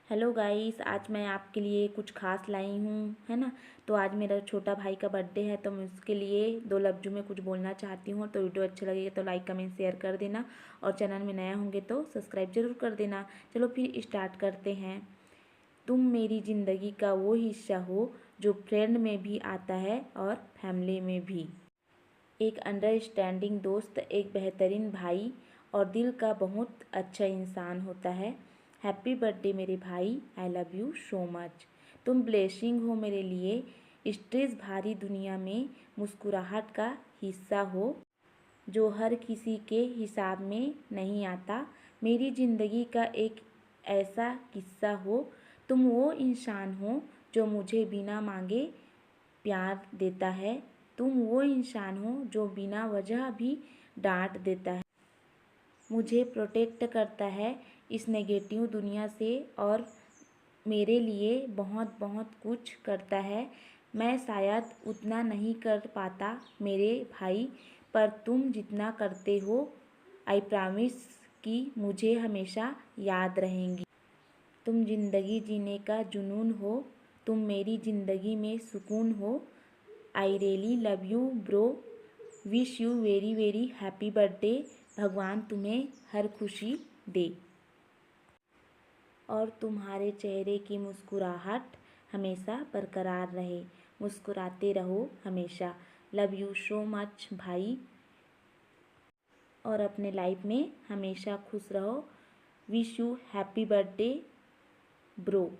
Hello guys, आज मैं आपके लिए कुछ खास लाई हूँ, है ना। तो आज मेरा छोटा भाई का बर्थडे है, तो मैं उसके लिए दो लफ्ज़ों में कुछ बोलना चाहती हूँ। तो वीडियो अच्छा लगेगा तो लाइक कमेंट शेयर कर देना, और चैनल में नया होंगे तो सब्सक्राइब जरूर कर देना। चलो फिर स्टार्ट करते हैं। तुम मेरी ज़िंदगी का वो हिस्सा हो जो फ्रेंड में भी आता है और फैमिली में भी। एक अंडरस्टैंडिंग दोस्त, एक बेहतरीन भाई और दिल का बहुत अच्छा इंसान होता है। हैप्पी बर्थडे मेरे भाई, I love you so much. तुम ब्लेसिंग हो मेरे लिए। स्ट्रेस भारी दुनिया में मुस्कुराहट का हिस्सा हो जो हर किसी के हिसाब में नहीं आता। मेरी ज़िंदगी का एक ऐसा किस्सा हो। तुम वो इंसान हो जो मुझे बिना मांगे प्यार देता है। तुम वो इंसान हो जो बिना वजह भी डांट देता है, मुझे प्रोटेक्ट करता है इस नेगेटिव दुनिया से, और मेरे लिए बहुत बहुत कुछ करता है। मैं शायद उतना नहीं कर पाता मेरे भाई, पर तुम जितना करते हो आई प्रॉमिस कि मुझे हमेशा याद रहेंगी। तुम ज़िंदगी जीने का जुनून हो, तुम मेरी ज़िंदगी में सुकून हो। I really love you bro, wish you very very happy birthday. भगवान तुम्हें हर खुशी दे और तुम्हारे चेहरे की मुस्कुराहट हमेशा बरकरार रहे। मुस्कुराते रहो हमेशा। लव यू सो मच भाई, और अपने लाइफ में हमेशा खुश रहो। Wish you happy birthday bro.